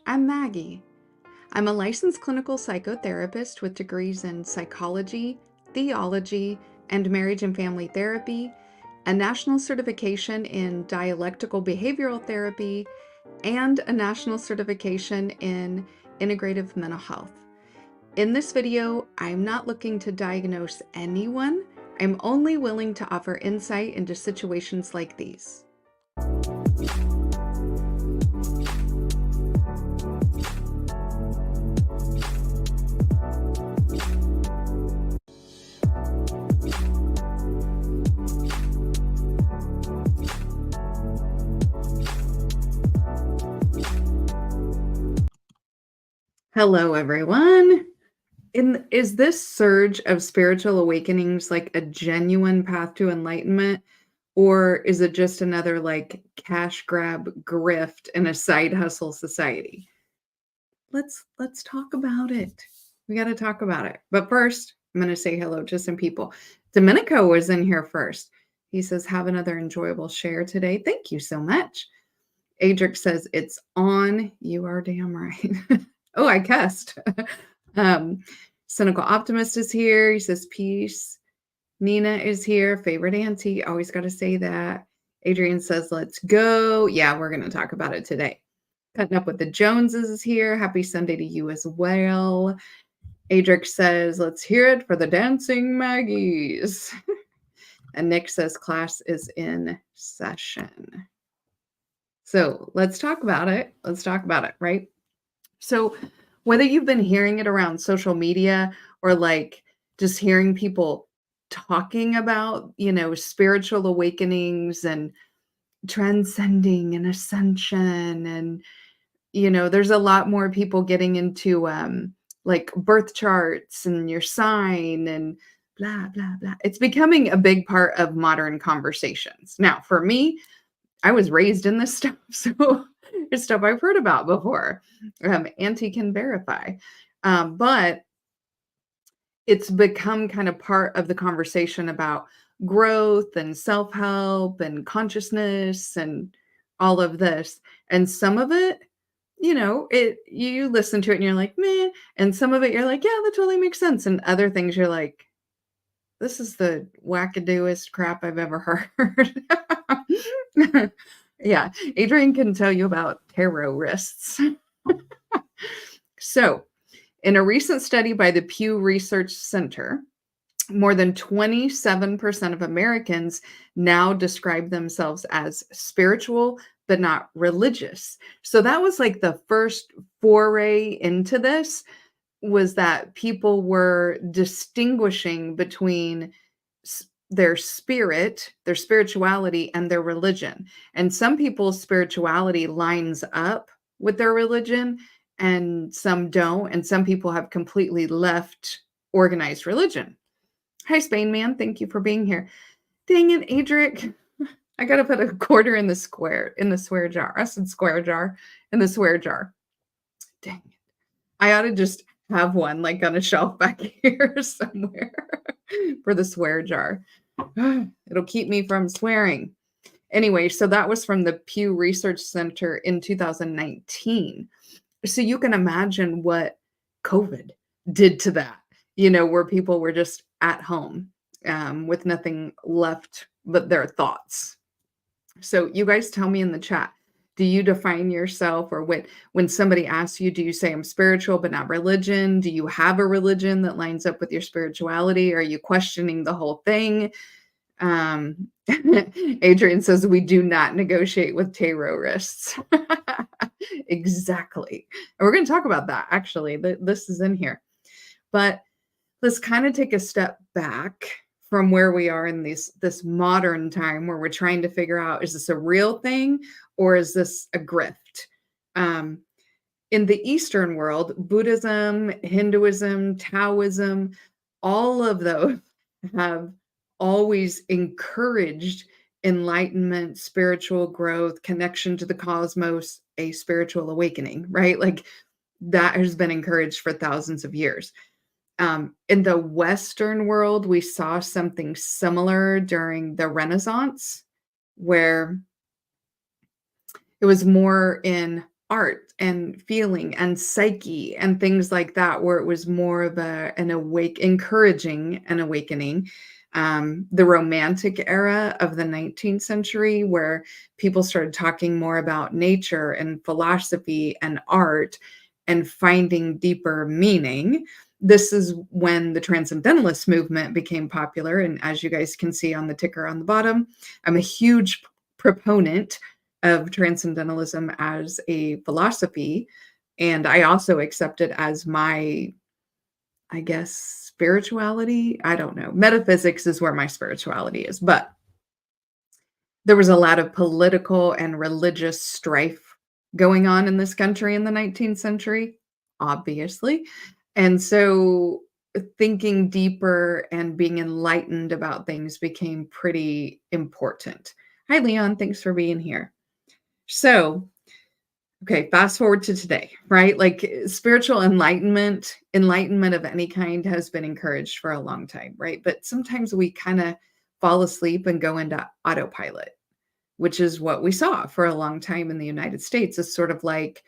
I'm Maggie. I'm a licensed clinical psychotherapist with degrees in psychology, theology, and marriage and family therapy, a national certification in dialectical behavioral therapy, and a national certification in integrative mental health. In this video, I'm not looking to diagnose anyone. I'm only willing to offer insight into situations like these. Hello, everyone. Is this surge of spiritual awakenings like a genuine path to enlightenment, or is it just another like cash grab grift in a side hustle society? Let's talk about it. We got to talk about it. But first, I'm going to say hello to some people. Domenico was in here first. He says, have another enjoyable share today. Thank you so much. Adric says, it's on. You are damn right. Oh, I cussed. Cynical Optimist is here. He says, peace. Nina is here. Favorite auntie. Always got to say that. Adrian says, let's go. Yeah, we're going to talk about it today. Cutting Up with the Joneses is here. Happy Sunday to you as well. Adric says, let's hear it for the dancing Maggies. And Nick says, class is in session. So let's talk about it. Let's talk about it, right? So whether you've been hearing it around social media or like just hearing people talking about, spiritual awakenings and transcending and ascension, and, there's a lot more people getting into like birth charts and your sign and blah, blah, blah. It's becoming a big part of modern conversations. Now, for me, I was raised in this stuff. So It's stuff I've heard about before. Auntie can verify. But it's become kind of part of the conversation about growth and self-help and consciousness and all of this. And some of it, you listen to it and you're like, meh. And some of it you're like, yeah, that totally makes sense. And other things you're like, this is the wackadooest crap I've ever heard. Yeah, Adrian can tell you about tarot wrists. So, in a recent study by the Pew Research Center, more than 27% of Americans now describe themselves as spiritual, but not religious. So that was like the first foray into this, was that people were distinguishing between their spirit, their spirituality, and their religion. And some people's spirituality lines up with their religion, and some don't. And some people have completely left organized religion. Hi, Spain Man. Thank you for being here. Dang it, Adric. I gotta put a quarter in the swear jar. I said square jar in the swear jar. Dang it. I ought to just have one like on a shelf back here somewhere for the swear jar. It'll keep me from swearing. Anyway, so that was from the Pew Research Center in 2019. So you can imagine what COVID did to that, where people were just at home with nothing left but their thoughts. So you guys tell me in the chat, do you define yourself, or when somebody asks you, do you say I'm spiritual but not religion? Do you have a religion that lines up with your spirituality? Are you questioning the whole thing? Adrian says we do not negotiate with terrorists. Exactly. And we're going to talk about that, actually. This is in here. But let's kind of take a step back from where we are in this modern time, where we're trying to figure out, is this a real thing or is this a grift? In the Eastern world, Buddhism, Hinduism, Taoism, all of those have always encouraged enlightenment, spiritual growth, connection to the cosmos, a spiritual awakening, right? Like that has been encouraged for thousands of years. In the Western world, we saw something similar during the Renaissance, where it was more in art and feeling and psyche and things like that, where it was more of encouraging an awakening. The Romantic era of the 19th century, where people started talking more about nature and philosophy and art and finding deeper meaning. This is when the Transcendentalist movement became popular. And as you guys can see on the ticker on the bottom, I'm a huge proponent of Transcendentalism as a philosophy. And I also accept it as my, I guess, spirituality. I don't know. Metaphysics is where my spirituality is. But there was a lot of political and religious strife going on in this country in the 19th century, obviously. And so thinking deeper and being enlightened about things became pretty important. Hi, Leon. Thanks for being here. So, okay, fast forward to today, right? Like spiritual enlightenment of any kind has been encouraged for a long time, right? But sometimes we kind of fall asleep and go into autopilot, which is what we saw for a long time in the United States. It's sort of like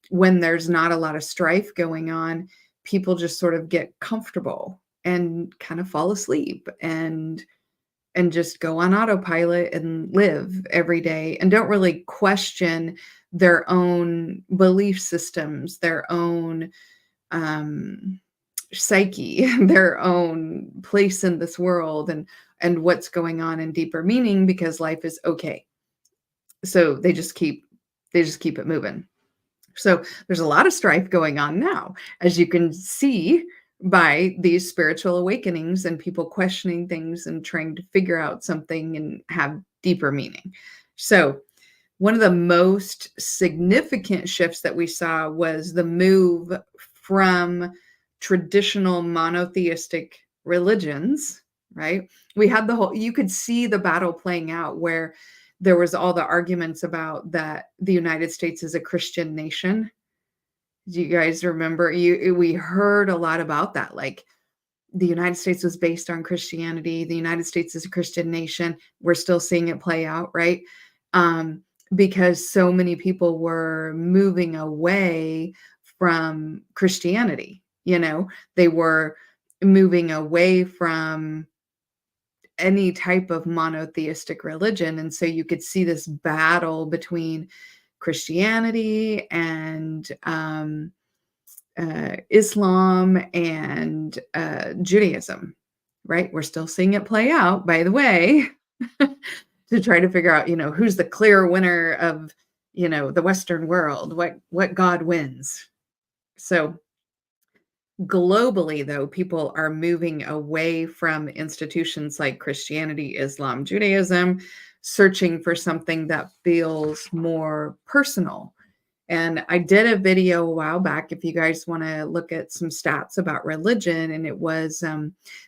when there's not a lot of strife going on, people just sort of get comfortable and kind of fall asleep and just go on autopilot and live every day and don't really question their own belief systems, their own psyche, their own place in this world, and what's going on in deeper meaning, because life is okay. So they just keep it moving. So there's a lot of strife going on now, as you can see by these spiritual awakenings and people questioning things and trying to figure out something and have deeper meaning. So one of the most significant shifts that we saw was the move from traditional monotheistic religions, right? We had you could see the battle playing out, where there was all the arguments about that the United States is a Christian nation. Do you guys remember? We heard a lot about that, like, the United States was based on Christianity. The United States is a Christian nation. We're still seeing it play out, right? Um, because so many people were moving away from Christianity. They were moving away from any type of monotheistic religion. And so you could see this battle between Christianity and Islam and Judaism, right? We're still seeing it play out, by the way, to try to figure out, who's the clear winner of, the Western world, what God wins. So globally, though, people are moving away from institutions like Christianity, Islam, Judaism, searching for something that feels more personal. And I did a video a while back, if you guys want to look at some stats about religion, and it was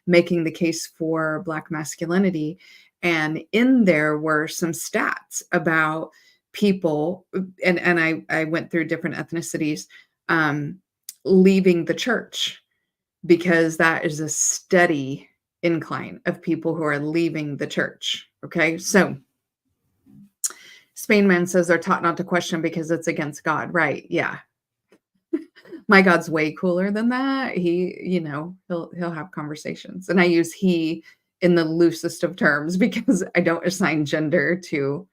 making the case for Black masculinity. And in there were some stats about people, and I went through different ethnicities, leaving the church, because that is a steady incline of people who are leaving the church. Okay, so Spainman says they're taught not to question because it's against God. Right. Yeah. My God's way cooler than that. He'll have conversations. And I use he in the loosest of terms because I don't assign gender to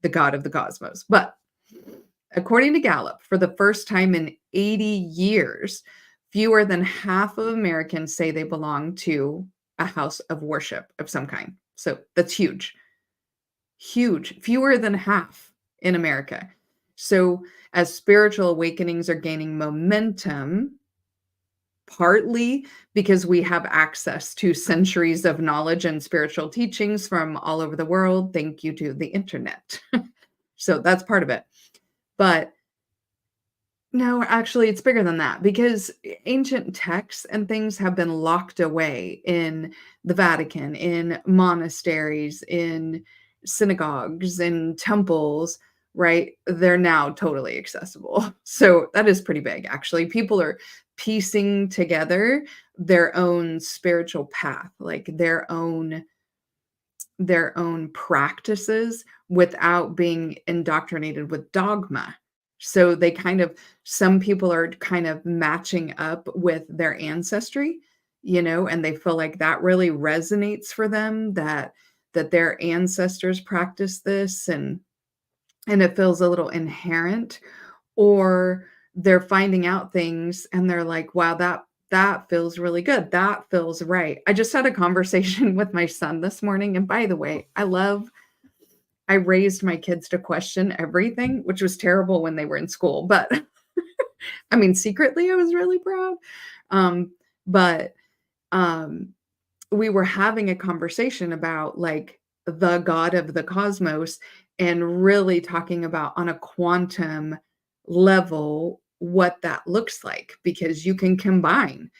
the God of the cosmos. But according to Gallup, for the first time in 80 years, fewer than half of Americans say they belong to a house of worship of some kind. So that's huge. Huge, fewer than half in America. So as spiritual awakenings are gaining momentum, partly because we have access to centuries of knowledge and spiritual teachings from all over the world, thank you to the internet. So that's part of it. But no, actually, it's bigger than that, because ancient texts and things have been locked away in the Vatican, in monasteries, in synagogues, in temples, right? They're now totally accessible. So that is pretty big, actually. People are piecing together their own spiritual path, like their own practices without being indoctrinated with dogma. So some people are kind of matching up with their ancestry, and they feel like that really resonates for them, that their ancestors practice this, and it feels a little inherent. Or they're finding out things and they're like, wow, that feels really good. That feels right. I just had a conversation with my son this morning. And by the way, I raised my kids to question everything, which was terrible when they were in school. But I mean, secretly, I was really proud. But we were having a conversation about, like, the God of the cosmos, and really talking about on a quantum level what that looks like, because you can combine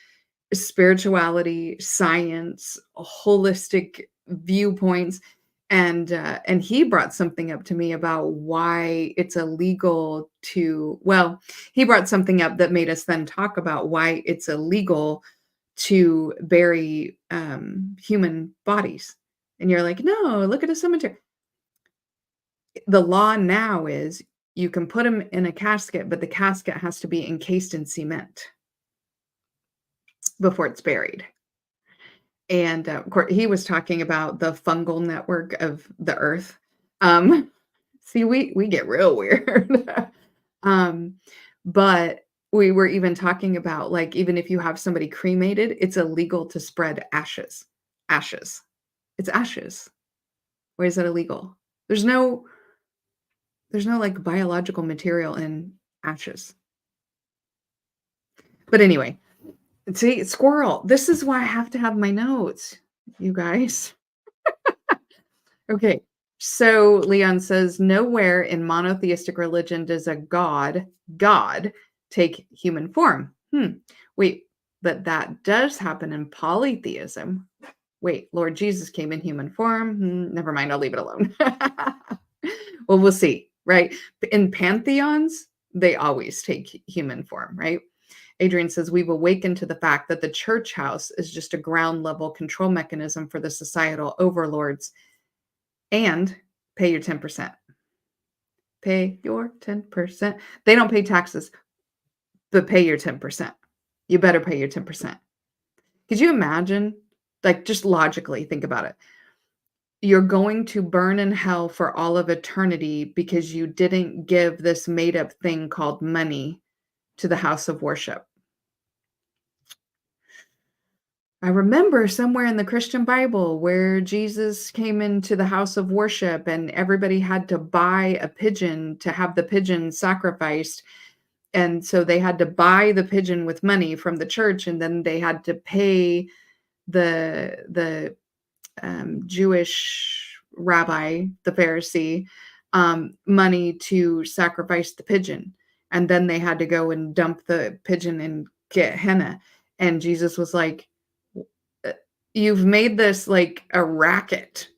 spirituality, science, holistic viewpoints. And he brought something up to me about why it's illegal to, well, he brought something up that made us then talk about why it's illegal to bury human bodies. And you're like, no, look at a cemetery. The law now is you can put them in a casket, but the casket has to be encased in cement before it's buried. And of course, he was talking about the fungal network of the earth. See, we get real weird. But we were even talking about, like, even if you have somebody cremated, it's illegal to spread ashes. Ashes. It's ashes. Why is that illegal? There's no like biological material in ashes. But anyway, see, squirrel. This is why I have to have my notes, you guys. Okay. So Leon says, nowhere in monotheistic religion does a God take human form. Wait, but that does happen in polytheism. Wait, Lord Jesus came in human form. Never mind, I'll leave it alone. Well, we'll see, right? In pantheons, they always take human form, right? Adrian says, we've awakened to the fact that the church house is just a ground level control mechanism for the societal overlords. And pay your 10%. Pay your 10%. They don't pay taxes, but pay your 10%. You better pay your 10%. Could you imagine? Like, just logically think about it. You're going to burn in hell for all of eternity because you didn't give this made up thing called money to the house of worship. I remember somewhere in the Christian Bible where Jesus came into the house of worship and everybody had to buy a pigeon to have the pigeon sacrificed. And so they had to buy the pigeon with money from the church, and then they had to pay the Jewish rabbi, the Pharisee, money to sacrifice the pigeon. And then they had to go and dump the pigeon and get henna. And Jesus was like, you've made this like a racket.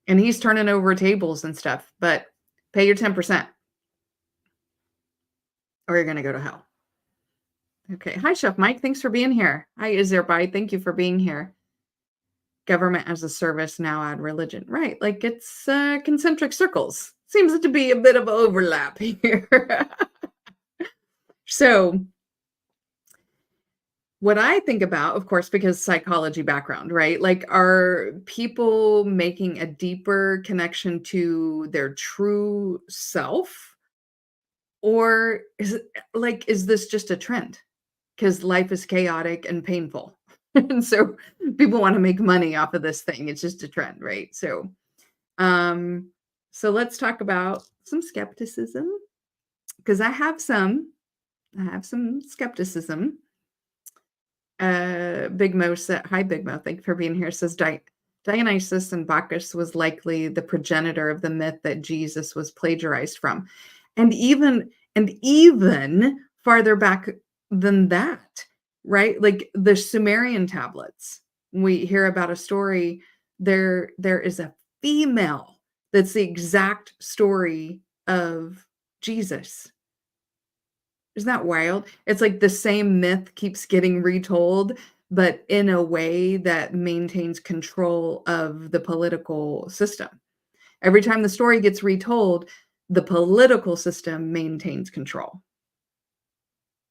And he's turning over tables and stuff, but pay your 10% or you're going to go to hell. Okay. Hi, Chef Mike. Thanks for being here. Hi, Izerbai. Thank you for being here. Government as a service, now add religion. Right. Like it's concentric circles. Seems to be a bit of overlap here. So what I think about, of course, because psychology background, right? Like, are people making a deeper connection to their true self? Or is this just a trend? Because life is chaotic and painful. And so people want to make money off of this thing. It's just a trend, right? Um, so let's talk about some skepticism. Because I have some skepticism. Big Mo said, hi, Big Mo. Thank you for being here. Says Dionysus and Bacchus was likely the progenitor of the myth that Jesus was plagiarized from. And even farther back than that, right? Like the Sumerian tablets, we hear about a story. There is a female that's the exact story of Jesus. Isn't that wild? It's like the same myth keeps getting retold, but in a way that maintains control of the political system. Every time the story gets retold, the political system maintains control.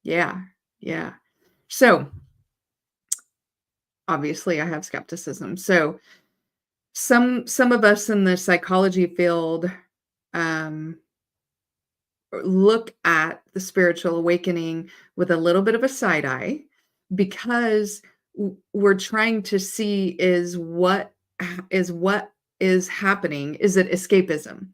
Yeah, yeah. So, obviously, I have skepticism. So, some of us in the psychology field look at the spiritual awakening with a little bit of a side eye because we're trying to see what is happening. Is it escapism?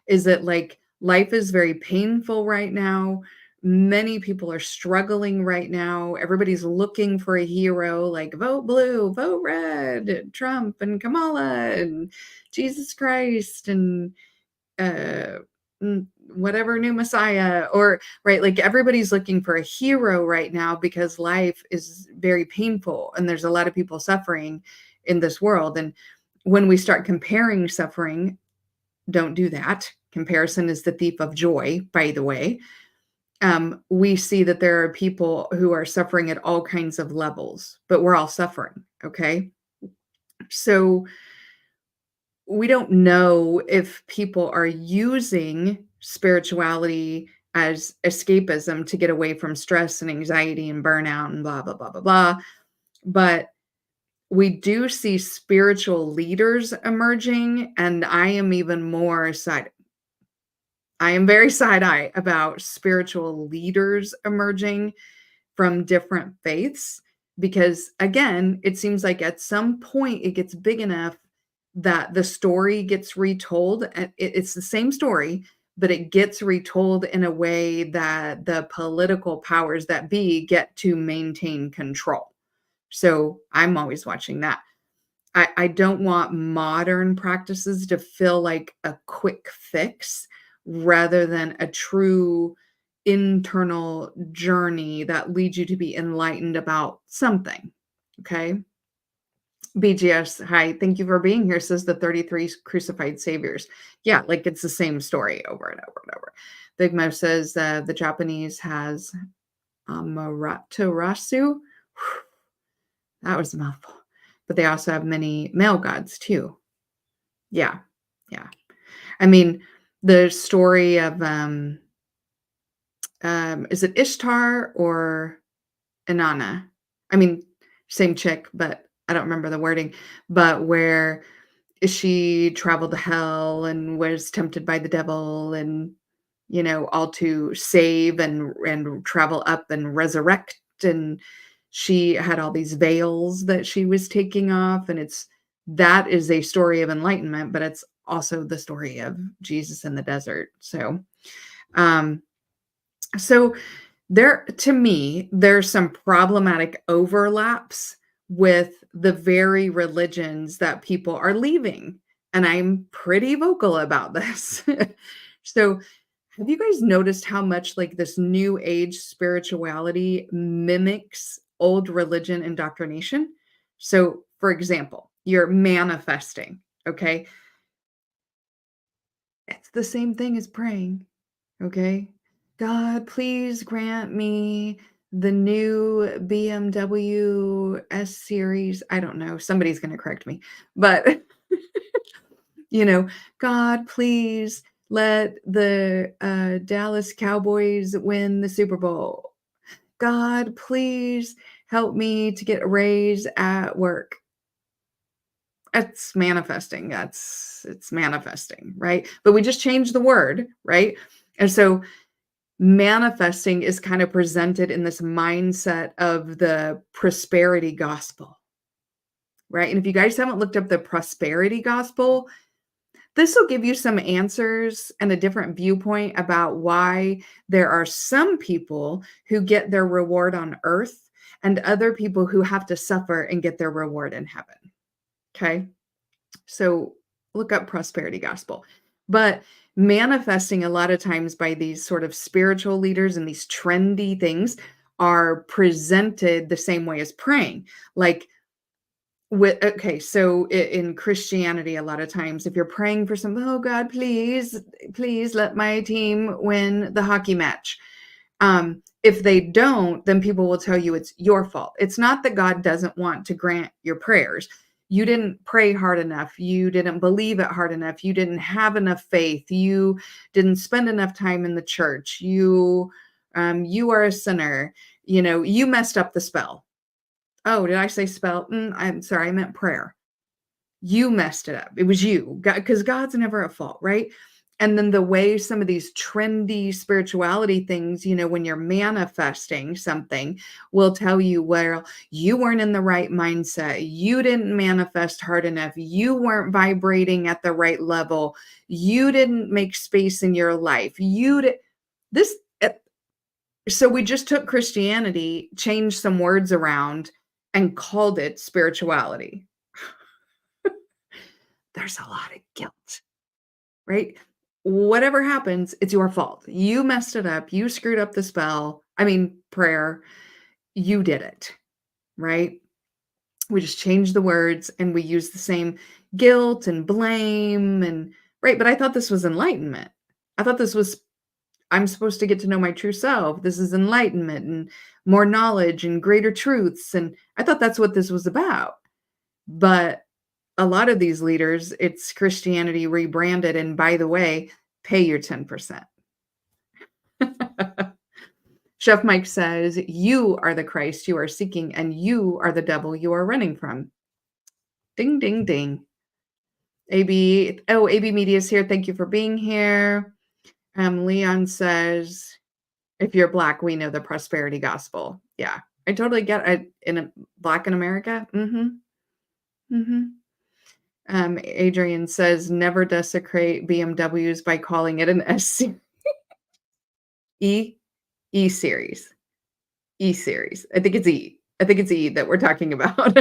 Is it like life is very painful right now? Many people are struggling right now. Everybody's looking for a hero, like vote blue, vote red, Trump and Kamala and Jesus Christ and uh whatever new messiah, or right, like everybody's looking for a hero right now because life is very painful and there's a lot of people suffering in this world. And when we start comparing suffering, don't do that. Comparison is the thief of joy, by the way. We see that there are people who are suffering at all kinds of levels, but we're all suffering. Okay. So we don't know if people are using spirituality as escapism to get away from stress and anxiety and burnout and blah, blah, blah, blah, blah. But we do see spiritual leaders emerging. And I am very side eye about spiritual leaders emerging from different faiths, because again, it seems like at some point it gets big enough that the story gets retold. And it's the same story, but it gets retold in a way that the political powers that be get to maintain control. So I'm always watching that. I don't want modern practices to feel like a quick fix rather than a true internal journey that leads you to be enlightened about something. Okay. BGS, hi, thank you for being here, says the 33 crucified saviors. Yeah, like it's the same story over and over and over. Big Mo says the Japanese has Amaterasu. That was a mouthful. But they also have many male gods too. Yeah, yeah. I mean, the story of is it Ishtar or Inanna? I mean, same chick, but I don't remember the wording. But where she traveled to hell and was tempted by the devil and, all to save and travel up and resurrect, and she had all these veils that she was taking off, and that is a story of enlightenment, but it's also the story of Jesus in the desert. Um, so there, to me, there's some problematic overlaps with the very religions that people are leaving. And I'm pretty vocal about this. So, have you guys noticed how much like this new age spirituality mimics old religion indoctrination? So, for example, you're manifesting, okay? It's the same thing as praying. Okay. God, please grant me the new BMW S series. I don't know. Somebody's going to correct me. But, you know, God, please let the Dallas Cowboys win the Super Bowl. God, please help me to get a raise at work. That's manifesting. It's manifesting, right? But we just changed the word, right? And so manifesting is kind of presented in this mindset of the prosperity gospel, right? And if you guys haven't looked up the prosperity gospel, this will give you some answers and a different viewpoint about why there are some people who get their reward on earth and other people who have to suffer and get their reward in heaven. Okay. So look up prosperity gospel. But manifesting a lot of times by these sort of spiritual leaders and these trendy things are presented the same way as praying. Like okay, so in Christianity, a lot of times if you're praying for something, oh God, please let my team win the hockey match. If they don't, then people will tell you it's your fault. It's not that God doesn't want to grant your prayers. You didn't pray hard enough. You didn't believe it hard enough. You didn't have enough faith. You didn't spend enough time in the church. You are a sinner. You messed up the spell. Oh, did I say spell? I'm sorry, I meant prayer. You messed it up. It was you, because God's never at fault, right? And then the way some of these trendy spirituality things, when you're manifesting something, will tell you, well, you weren't in the right mindset. You didn't manifest hard enough. You weren't vibrating at the right level. You didn't make space in your life. This. So we just took Christianity, changed some words around, and called it spirituality. There's a lot of guilt, right? Whatever happens, it's your fault. You messed it up. You screwed up the spell. I mean, prayer. You did it, right? We just changed the words and we use the same guilt and blame and right. But I thought this was enlightenment. I thought this was I'm supposed to get to know my true self. This is enlightenment and more knowledge and greater truths. And I thought that's what this was about. But a lot of these leaders, it's Christianity rebranded. And by the way, pay your 10%. Chef Mike says, you are the Christ you are seeking, and you are the devil you are running from. Ding, ding, ding. AB Media is here. Thank you for being here. Leon says, if you're Black, we know the prosperity gospel. Yeah, I totally get it. Black in America. Adrian says, never desecrate BMWs by calling it an S E series. E series. I think it's E. I think it's E that we're talking about.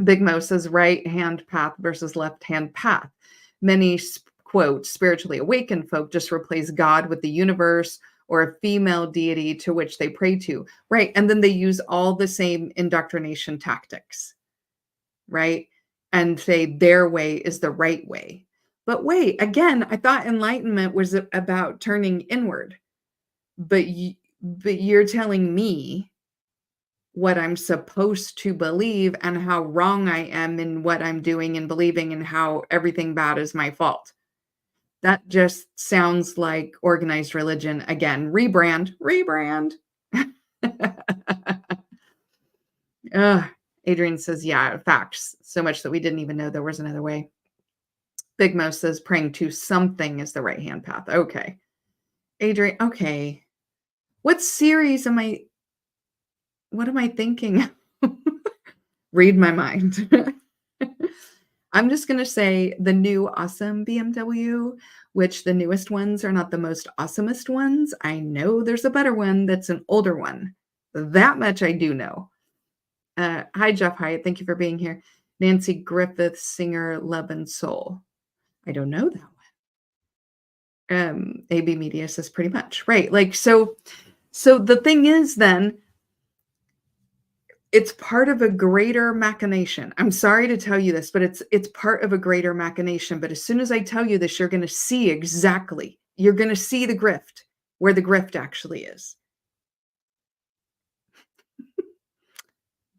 Big Mo says right hand path versus left hand path. Many quote spiritually awakened folk just replace God with the universe or a female deity to which they pray to, right? And then they use all the same indoctrination tactics, right? And say their way is the right way. But wait, again, I thought enlightenment was about turning inward. But you're telling me what I'm supposed to believe and how wrong I am in what I'm doing and believing and how everything bad is my fault. That just sounds like organized religion again. Rebrand, rebrand. Ugh. Adrian says, yeah, facts. So much that we didn't even know there was another way. Big Mo says praying to something is the right hand path. Okay. Adrian, okay. What am I thinking? Read my mind. I'm just going to say the new awesome BMW, which the newest ones are not the most awesomest ones. I know there's a better one that's an older one. That much I do know. Hi, Jeff Hyatt. Thank you for being here. Nancy Griffith, singer, Love and Soul. I don't know that one. AB Media says pretty much. Right. Like, so the thing is then, it's part of a greater machination. I'm sorry to tell you this, but it's part of a greater machination. But as soon as I tell you this, you're going to see exactly. You're going to see the grift, where the grift actually is.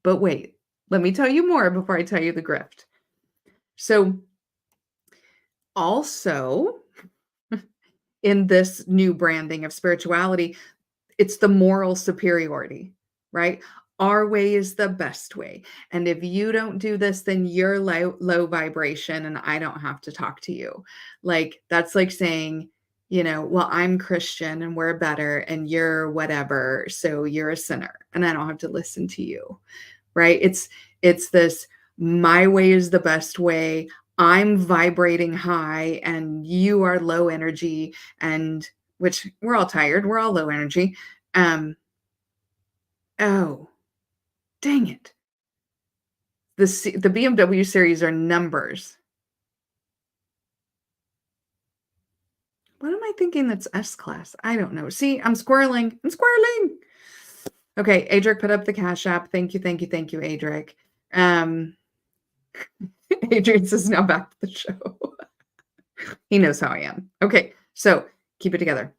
But wait, let me tell you more before I tell you the grift. So also in this new branding of spirituality, it's the moral superiority, right? Our way is the best way. And if you don't do this, then you're low vibration and I don't have to talk to you. Like, that's like saying, well, I'm Christian and we're better and you're whatever. So you're a sinner and I don't have to listen to you, right? It's this, my way is the best way. I'm vibrating high and you are low energy, and which we're all tired. We're all low energy. Oh, dang it. The BMW series are numbers. What am I thinking that's S-Class? I don't know. See, I'm squirreling. Okay, Adric put up the Cash App. Thank you, Adric. Adrian says, now back to the show. He knows how I am. Okay, so keep it together.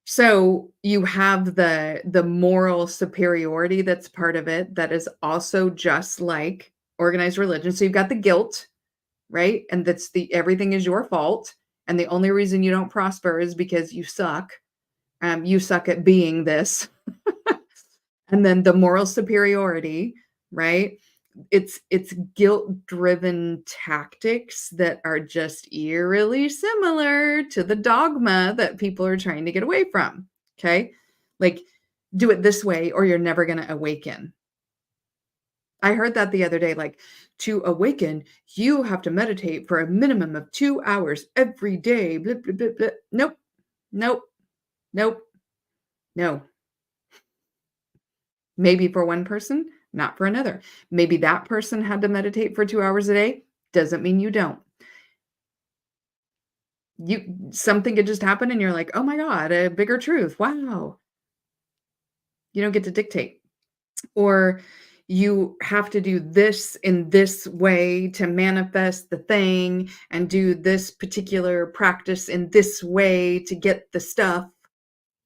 So you have the moral superiority that's part of it, that is also just like organized religion. So you've got the guilt, right? And that's everything is your fault. And the only reason you don't prosper is because you suck. You suck at being this. And then the moral superiority, right? It's guilt-driven tactics that are just eerily similar to the dogma that people are trying to get away from. Okay. Like, do it this way or you're never going to awaken. I heard that the other day, like, to awaken, you have to meditate for a minimum of 2 hours every day. Blah, blah, blah, blah. Nope. No. Maybe for one person, not for another. Maybe that person had to meditate for 2 hours a day. Doesn't mean you don't. Something could just happen and you're like, oh my God, a bigger truth. Wow. You don't get to dictate. Or you have to do this in this way to manifest the thing and do this particular practice in this way to get the stuff.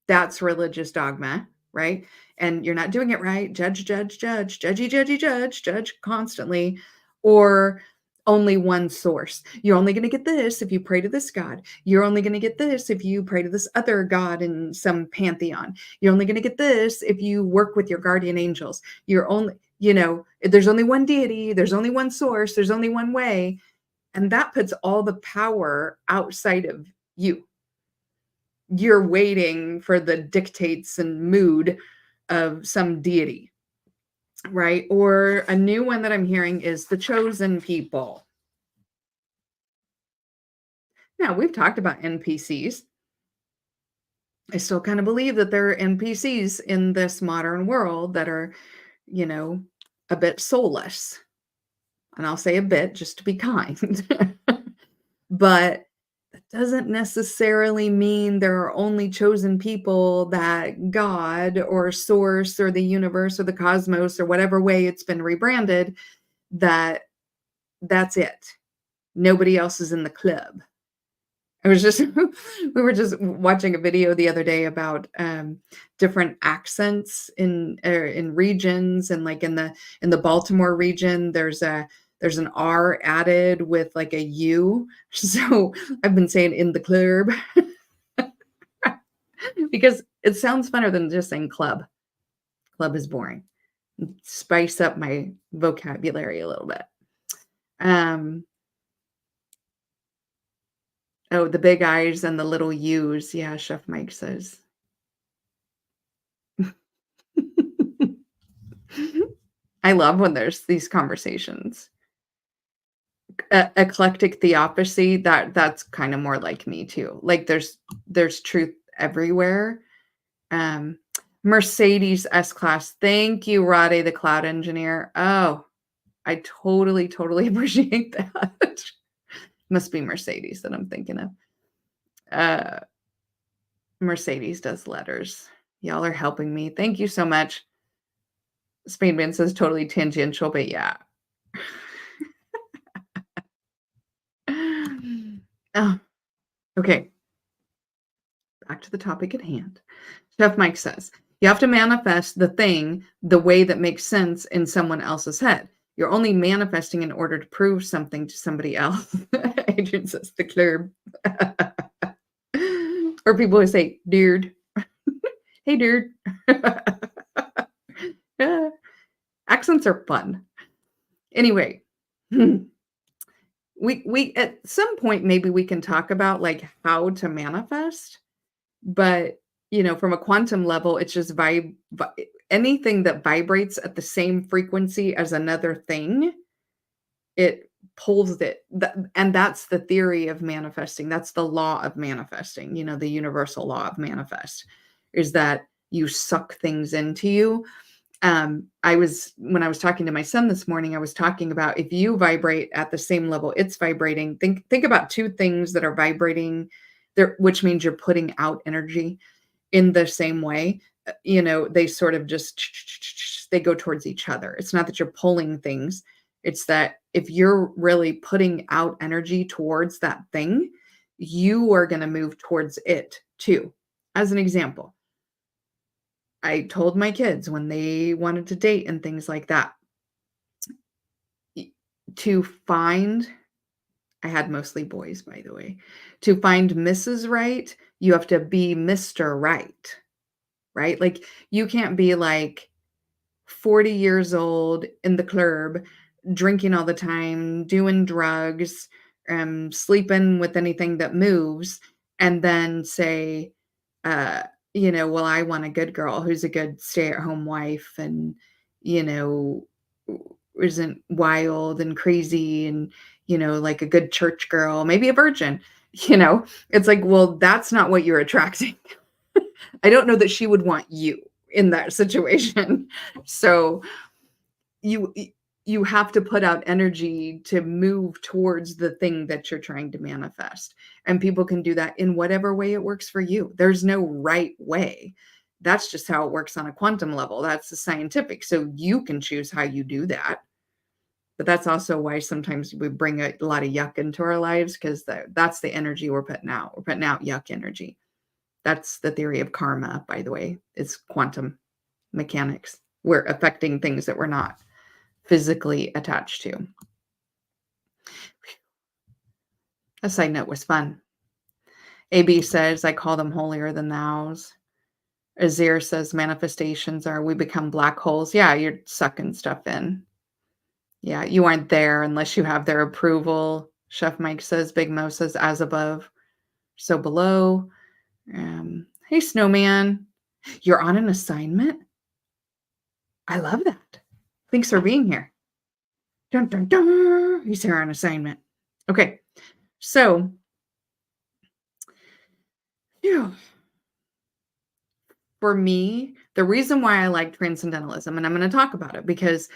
That's religious dogma, right? And you're not doing it right. Judge constantly. Or only one source. You're only going to get this if you pray to this God. You're only going to get this if you pray to this other God in some pantheon. You're only going to get this if you work with your guardian angels. You're only, there's only one deity, there's only one source, there's only one way. And that puts all the power outside of you. You're waiting for the dictates and mood of some deity, right? Or a new one that I'm hearing is the chosen people. Now, we've talked about NPCs. I still kind of believe that there are NPCs in this modern world that are, a bit soulless. And I'll say a bit just to be kind. But doesn't necessarily mean there are only chosen people that God or source or the universe or the cosmos or whatever way it's been rebranded, that that's it. Nobody else is in the club. I was just we were just watching a video the other day about, different accents in regions, and, like, in the Baltimore region, there's an R added with, like, a U, so I've been saying "in the club" because it sounds funner than just saying "club." Club is boring. Spice up my vocabulary a little bit. Um, oh, the big I's and the little U's, yeah, Chef Mike says. I love when there's these conversations. Eclectic theocracy, that's kinda more like me too. Like, there's truth everywhere. Um, Mercedes S-Class, thank you, Rade, the cloud engineer. Oh, I totally, totally appreciate that. Must be Mercedes that I'm thinking of. Uh, Mercedes does letters. Y'all are helping me. Thank you so much. Spainman says totally tangential, but yeah. Oh, okay. Back to the topic at hand. Chef Mike says, you have to manifest the thing the way that makes sense in someone else's head. You're only manifesting in order to prove something to somebody else. Adrian says, the club. Or people who say, dude. Hey, dude. Yeah. Accents are fun. Anyway, we at some point maybe we can talk about like how to manifest, but from a quantum level, it's just anything that vibrates at the same frequency as another thing, it pulls it. And that's the theory of manifesting. That's the law of manifesting, the universal law of manifest is that you suck things into you. When I was talking to my son this morning, I was talking about if you vibrate at the same level it's vibrating, think about two things that are vibrating there, which means you're putting out energy in the same way. They sort of just they go towards each other. It's not that you're pulling things. It's that if you're really putting out energy towards that thing, you are going to move towards it too. As an example, I told my kids when they wanted to date and things like that, to find I had mostly boys, by the way. To find Mrs. Right, you have to be Mr. Right, right? Like, you can't be, like, 40 years old in the club, drinking all the time, doing drugs, sleeping with anything that moves, and then say, uh, "Well, I want a good girl who's a good stay-at-home wife and, you know, isn't wild and crazy and, like a good church girl, maybe a virgin." It's like, well, that's not what you're attracting. I don't know that she would want you in that situation. So you you have to put out energy to move towards the thing that you're trying to manifest. And people can do that in whatever way it works for you. There's no right way. That's just how it works on a quantum level. That's the scientific. So you can choose how you do that. But that's also why sometimes we bring a lot of yuck into our lives, because that's the energy we're putting out. We're putting out yuck energy. That's the theory of karma, by the way. It's quantum mechanics. We're affecting things that we're not physically attached to. A side note was fun. AB says, I call them holier than thous. Azir says, manifestations are we become black holes. Yeah, you're sucking stuff in. Yeah, you aren't there unless you have their approval. Chef Mike says, Big Mo says, as above, so below. Hey, Snowman, you're on an assignment? I love that. Thanks for being here. Dun, dun, dun. He's here on assignment. Okay, so phew. For me, the reason why I like transcendentalism, and I'm going to talk about it because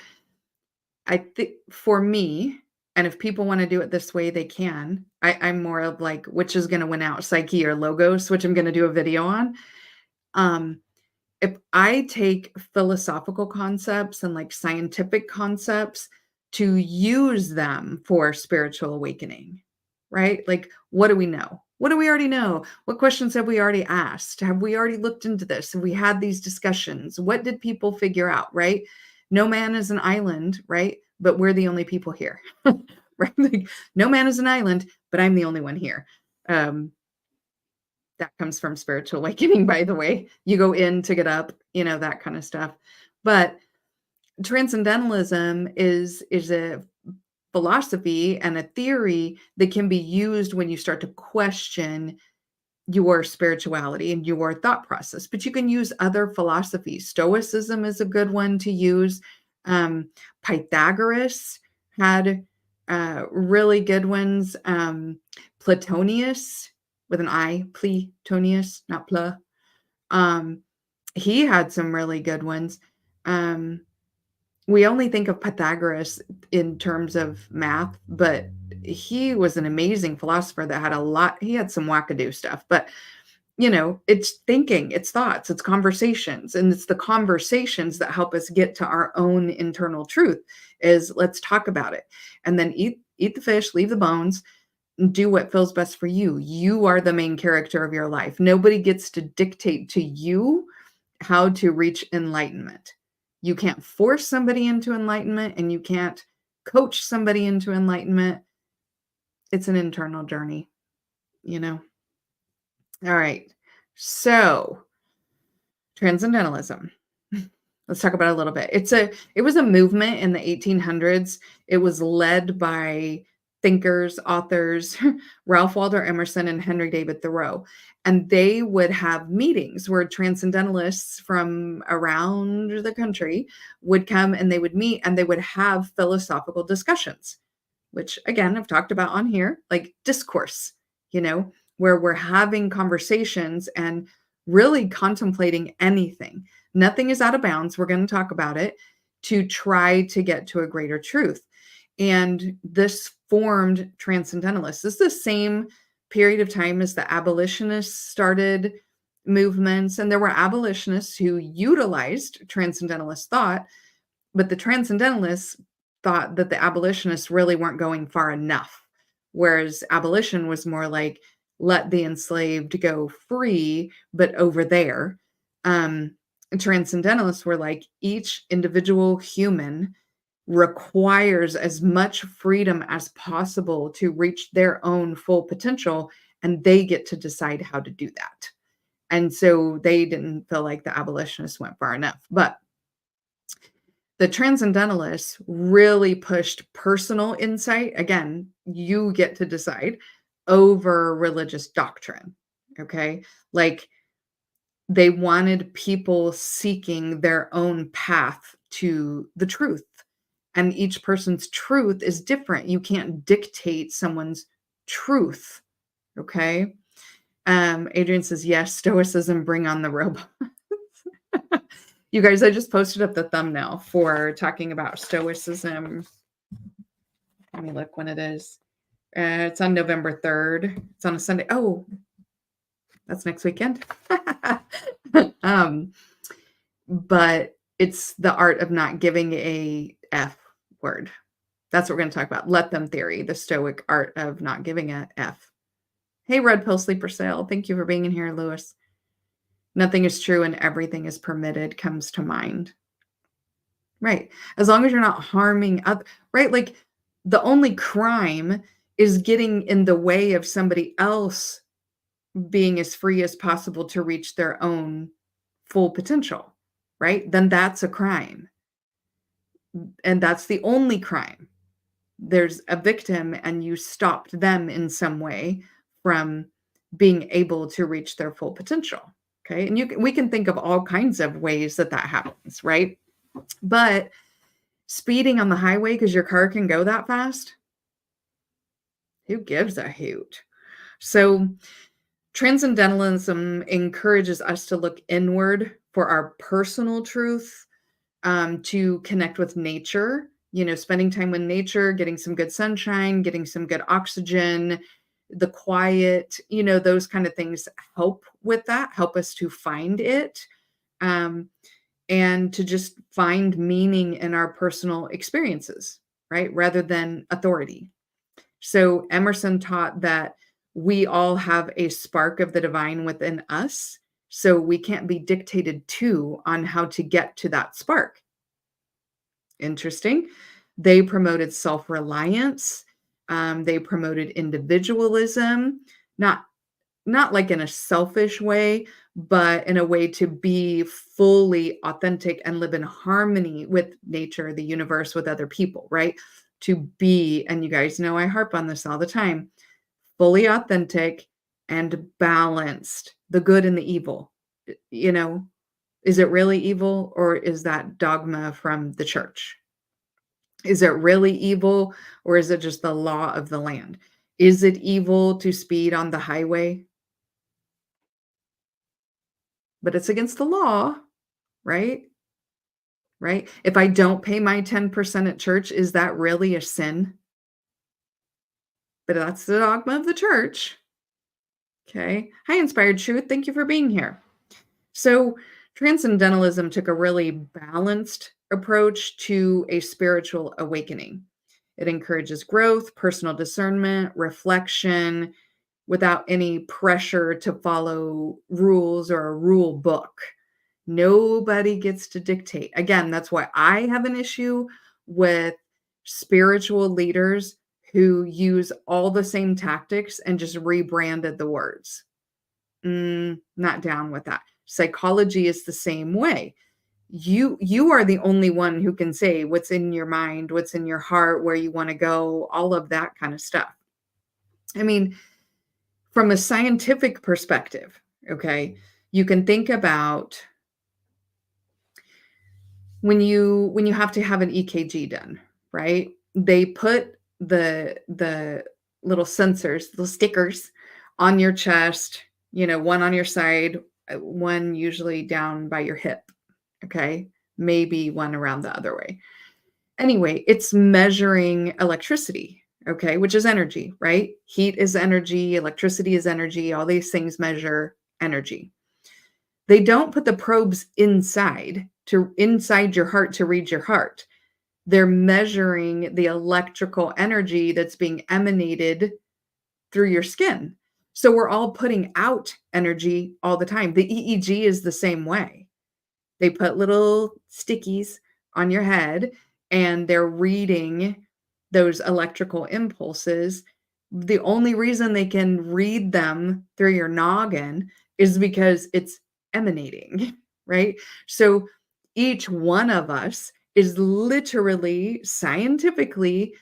I think for me, And if people want to do it this way, they can. I'm more of like, which is going to win out, psyche or logos, which I'm going to do a video on. Um, if I take philosophical concepts and like scientific concepts to use them for spiritual awakening, right? Like, what do we know? What do we already know? What questions have we already asked? Have we already looked into this? Have we had these discussions? What did people figure out, right? No man is an island, right? But we're the only people here, right? Like, no man is an island, but I'm the only one here. That comes from spiritual awakening, by the way. You go in to get up, that kind of stuff. But transcendentalism is a philosophy and a theory that can be used when you start to question your spirituality and your thought process. But you can use other philosophies. Stoicism is a good one to use. Pythagoras had really good ones. Platonius with an I, Pletonius, not Pla. He had some really good ones. We only think of Pythagoras in terms of math, but he was an amazing philosopher that he had some wackadoo stuff, but it's thinking, it's thoughts, it's conversations, and it's the conversations that help us get to our own internal truth is let's talk about it and then eat the fish, leave the bones, and do what feels best for you. You are the main character of your life. Nobody gets to dictate to you how to reach enlightenment. You can't force somebody into enlightenment and you can't coach somebody into enlightenment. It's an internal journey, All right. So, transcendentalism. Let's talk about it a little bit. It was a movement in the 1800s. It was led by thinkers, authors, Ralph Waldo Emerson and Henry David Thoreau. And they would have meetings where transcendentalists from around the country would come and they would meet and they would have philosophical discussions, which again, I've talked about on here, like discourse, where we're having conversations and really contemplating anything. Nothing is out of bounds. We're going to talk about it to try to get to a greater truth. And this formed transcendentalists. It's the same period of time as the abolitionists started movements. And there were abolitionists who utilized transcendentalist thought, but the transcendentalists thought that the abolitionists really weren't going far enough. Whereas abolition was more like, let the enslaved go free, but over there. Transcendentalists were like, each individual human requires as much freedom as possible to reach their own full potential, and they get to decide how to do that. And so they didn't feel like the abolitionists went far enough. But the transcendentalists really pushed personal insight. Again, you get to decide over religious doctrine. Okay. Like they wanted people seeking their own path to the truth. And each person's truth is different. You can't dictate someone's truth. Okay. Adrian says, yes, Stoicism, bring on the robots. You guys, I just posted up the thumbnail for talking about Stoicism. Let me look when it is. It's on November 3rd. It's on a Sunday. Oh, that's next weekend. But it's the art of not giving a F word. That's what we're going to talk about. Let them theory, the Stoic art of not giving a F. Hey, Red Pill Sleeper Sale. Thank you for being in here, Lewis. Nothing is true and everything is permitted comes to mind. Right. As long as you're not harming others, right? Like the only crime is getting in the way of somebody else being as free as possible to reach their own full potential, right? Then that's a crime. And that's the only crime. There's a victim and you stopped them in some way from being able to reach their full potential. Okay. And we can think of all kinds of ways that happens, right? But speeding on the highway because your car can go that fast, who gives a hoot? So transcendentalism encourages us to look inward for our personal truth, to connect with nature, spending time with nature, getting some good sunshine, getting some good oxygen, the quiet, those kind of things help with that, help us to find it. Um, and to just find meaning in our personal experiences, right? Rather than authority. So Emerson taught that we all have a spark of the divine within us. So we can't be dictated to on how to get to that spark. Interesting. They promoted self reliance. They promoted individualism, not not like in a selfish way, but in a way to be fully authentic and live in harmony with nature, the universe, with other people, right? To be, and you guys know I harp on this all the time, fully authentic and balanced, the good and the evil. You know, is it really evil or is that dogma from the church? Is it really evil or is it just the law of the land? Is it evil to speed on the highway? But it's against the law, right? Right? If I don't pay my 10% at church, is that really a sin? But that's the dogma of the church. Okay. Hi, Inspired Truth. Thank you for being here. So, transcendentalism took a really balanced approach to a spiritual awakening. It encourages growth, personal discernment, reflection without any pressure to follow rules or a rule book. Nobody gets to dictate. Again, that's why I have an issue with spiritual leaders who use all the same tactics and just rebranded the words. Not down with that. Psychology is the same way. You are the only one who can say what's in your mind, what's in your heart, where you want to go, all of that kind of stuff. I mean, from a scientific perspective, okay, you can think about when you have to have an EKG done, right? They put the little sensors, little stickers on your chest, one on your side, one usually down by your hip, okay? Maybe one around the other way. Anyway, it's measuring electricity, okay, which is energy, right? Heat is energy, electricity is energy, all these things measure energy. They don't put the probes inside your heart to read your heart. They're measuring the electrical energy that's being emanated through your skin. So we're all putting out energy all the time. The EEG is the same way. They put little stickies on your head and they're reading those electrical impulses. The only reason they can read them through your noggin is because it's emanating, right? So each one of us is literally scientifically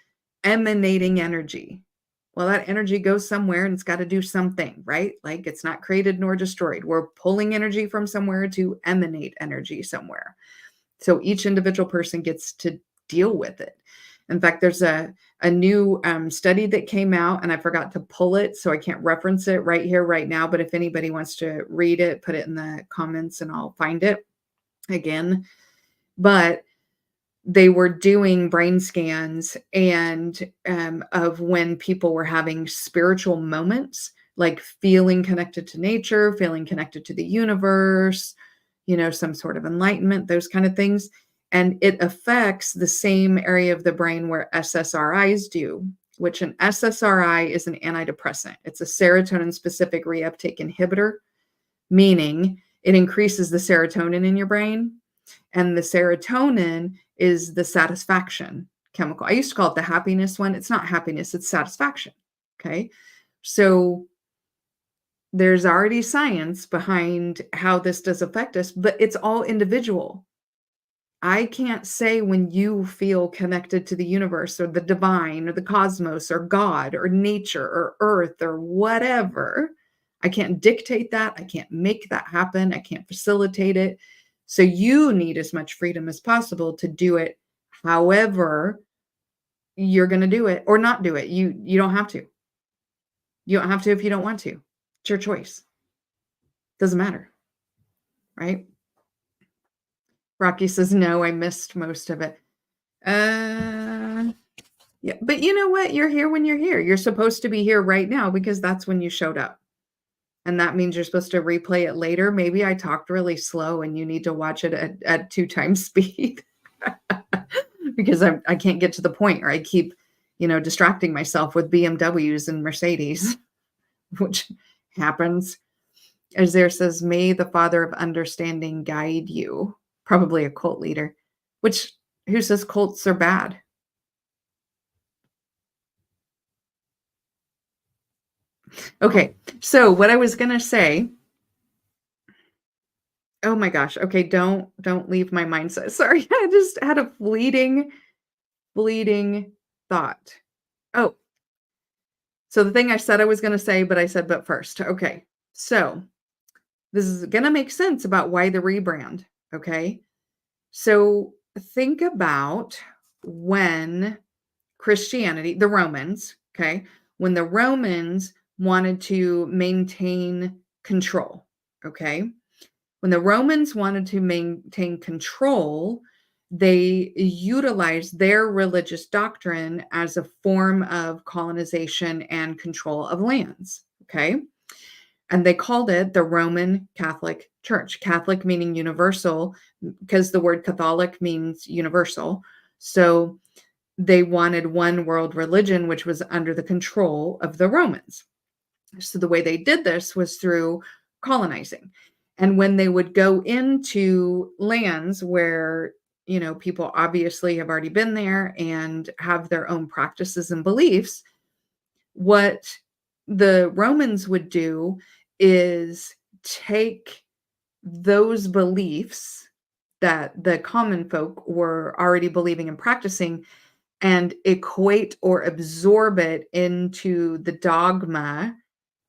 emanating energy. Well, that energy goes somewhere and it's got to do something, right? Like it's not created nor destroyed. We're pulling energy from somewhere to emanate energy somewhere. So each individual person gets to deal with it. In fact, there's a new study that came out, and I forgot to pull it, so I can't reference it right here, right now. But if anybody wants to read it, put it in the comments and I'll find it again. But they were doing brain scans and of when people were having spiritual moments, like feeling connected to nature, feeling connected to the universe, some sort of enlightenment, those kind of things. And it affects the same area of the brain where SSRIs do, which an SSRI is an antidepressant. It's a serotonin specific reuptake inhibitor, meaning it increases the serotonin in your brain. And the serotonin is the satisfaction chemical. I used to call it the happiness one. It's not happiness, it's satisfaction. Okay. So there's already science behind how this does affect us, but it's all individual. I can't say when you feel connected to the universe or the divine or the cosmos or God or nature or earth or whatever. I can't dictate that. I can't make that happen. I can't facilitate it. So you need as much freedom as possible to do it however you're going to do it or not do it. You don't have to. You don't have to if you don't want to. It's your choice. Doesn't matter, right? Rocky says, no, I missed most of it. Uh, yeah, but you know what? You're here when you're here. You're supposed to be here right now because that's when you showed up. And that means you're supposed to replay it later. Maybe I talked really slow and you need to watch it at 2 times speed because I can't get to the point, or I keep, distracting myself with BMWs and Mercedes, which happens. As there says, may the Father of understanding guide you. Probably a cult leader, which who says cults are bad? Okay, so what I was gonna say, oh my gosh, okay, don't leave my mindset. Sorry, I just had a fleeting thought. Oh, so the thing I said I was gonna say, but I said but first. Okay. So this is gonna make sense about why the rebrand. Okay. So think about when Christianity, the Romans, okay, when the Romans wanted to maintain control, okay? When the Romans wanted to maintain control, they utilized their religious doctrine as a form of colonization and control of lands, okay? And they called it the Roman Catholic Church. Catholic meaning universal, because the word Catholic means universal. So they wanted one world religion, which was under the control of the Romans. So the way they did this was through colonizing. And when they would go into lands where, people obviously have already been there and have their own practices and beliefs, what the Romans would do is take those beliefs that the common folk were already believing and practicing and equate or absorb it into the dogma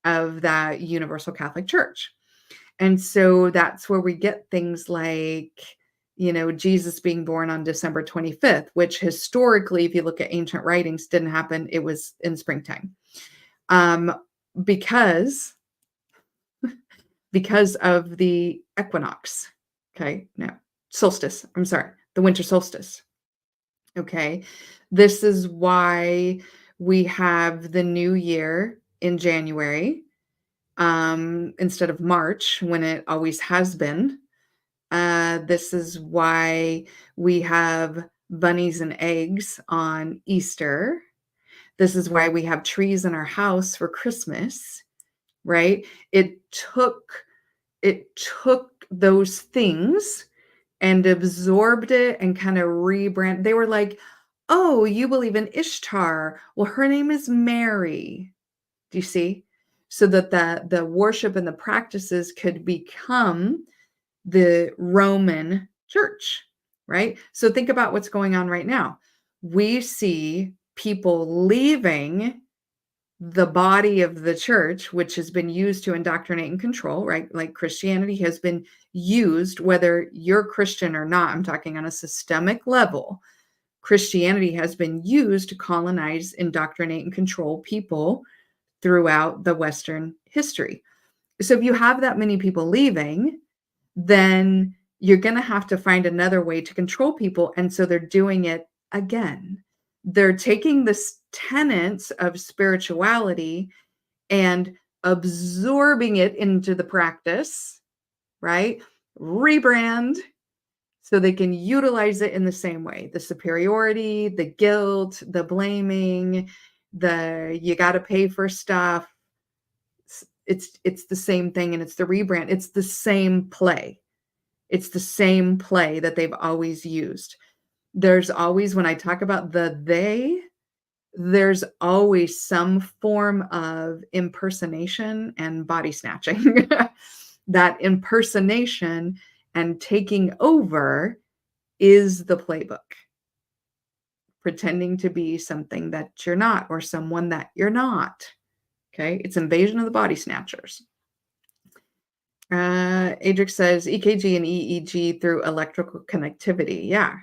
of that universal Catholic Church. And so that's where we get things like, Jesus being born on December 25th, which historically, if you look at ancient writings, didn't happen. It was in springtime. Um, because because of the equinox. Okay, no, solstice. I'm sorry, the winter solstice. Okay. This is why we have the new year in January, instead of March when it always has been. This is why we have bunnies and eggs on Easter. This is why we have trees in our house for Christmas, right? It took those things and absorbed it and kind of rebrand. They were like, "Oh, you believe in Ishtar. Well, her name is Mary." Do you see? So that the worship and the practices could become the Roman church, right? So think about what's going on right now. We see people leaving the body of the church, which has been used to indoctrinate and control, right? Like Christianity has been used, whether you're Christian or not, I'm talking on a systemic level. Christianity has been used to colonize, indoctrinate, and control people throughout the Western history. So if you have that many people leaving, then you're going to have to find another way to control people. And so they're doing it again. They're taking this tenets of spirituality and absorbing it into the practice, right? Rebrand so they can utilize it in the same way. The superiority, the guilt, the blaming, the you got to pay for stuff. It's the same thing, and it's the rebrand. It's the same play. It's the same play that they've always used. There's always, when I talk about the they, there's always some form of impersonation and body snatching. That impersonation and taking over is the playbook. Pretending to be something that you're not or someone that you're not. Okay, it's invasion of the body snatchers. Adric says EKG and EEG through electrical connectivity. Yeah.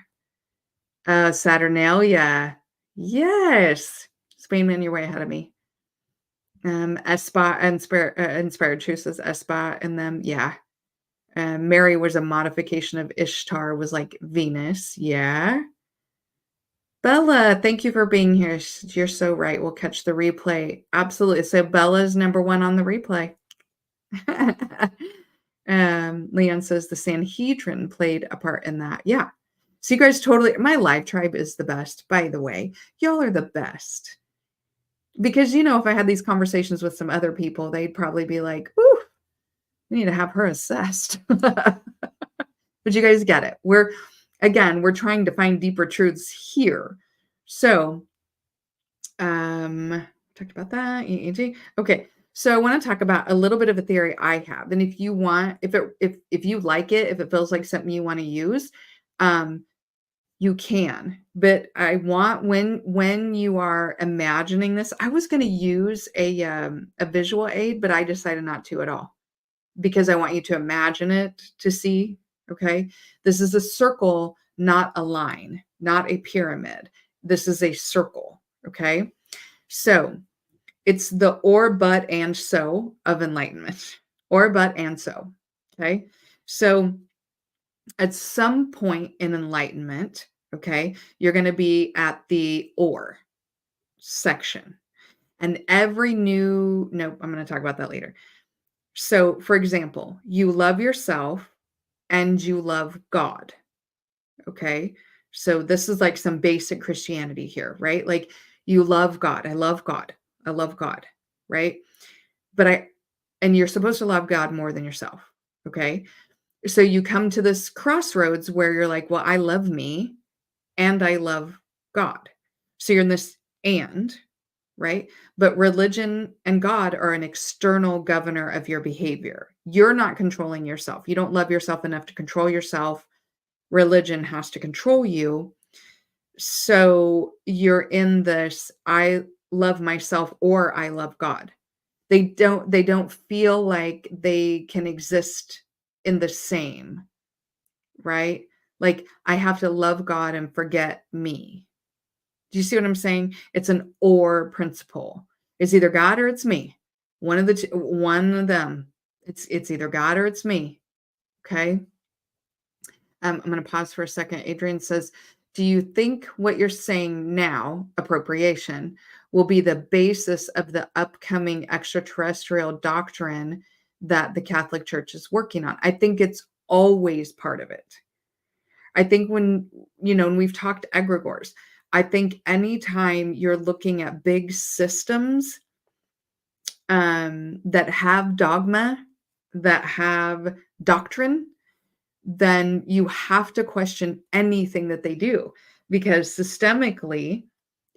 Saturnalia. Yes. Spainman, you're way ahead of me. Espa Inspired Truth says Espa and them. Yeah. Mary was a modification of Ishtar, was like Venus. Yeah. Bella, thank you for being here. You're so right. We'll catch the replay. Absolutely. So Bella's number one on the replay. Leon says the Sanhedrin played a part in that. Yeah. So you guys totally, my live tribe is the best, by the way. Y'all are the best. Because, if I had these conversations with some other people, they'd probably be like, ooh, we need to have her assessed. But you guys get it. We're trying to find deeper truths here. So, talked about that. EEG. Okay. So I want to talk about a little bit of a theory I have. And if you want, if you like it, if it feels like something you want to use, you can. But I want when you are imagining this, I was going to use a visual aid, but I decided not to at all because I want you to imagine it to see. Okay. This is a circle, not a line, not a pyramid. This is a circle. Okay. So it's the or, but, and so of enlightenment. Or, but, and so. Okay. So at some point in enlightenment, okay, you're going to be at the or section. And every nope, I'm going to talk about that later. So, for example, you love yourself and you love God. Okay. So this is like some basic Christianity here, right? Like you love God. I love God. I love God. Right. And you're supposed to love God more than yourself. Okay. So you come to this crossroads where you're like, well, I love me and I love God. So you're in this and, right? But religion and God are an external governor of your behavior. You're not controlling yourself. You don't love yourself enough to control yourself. Religion has to control you. So you're in this, I love myself or I love God. They don't feel like they can exist in the same, right? Like I have to love God and forget me. Do you see what I'm saying? It's an or principle. It's either God or it's me. One of them. It's either God or it's me. Okay. I'm going to pause for a second. Adrian says, do you think what you're saying now, appropriation, will be the basis of the upcoming extraterrestrial doctrine that the Catholic Church is working on? I think it's always part of it. I think when we've talked egregores, I think anytime you're looking at big systems that have dogma, that have doctrine, then you have to question anything that they do because systemically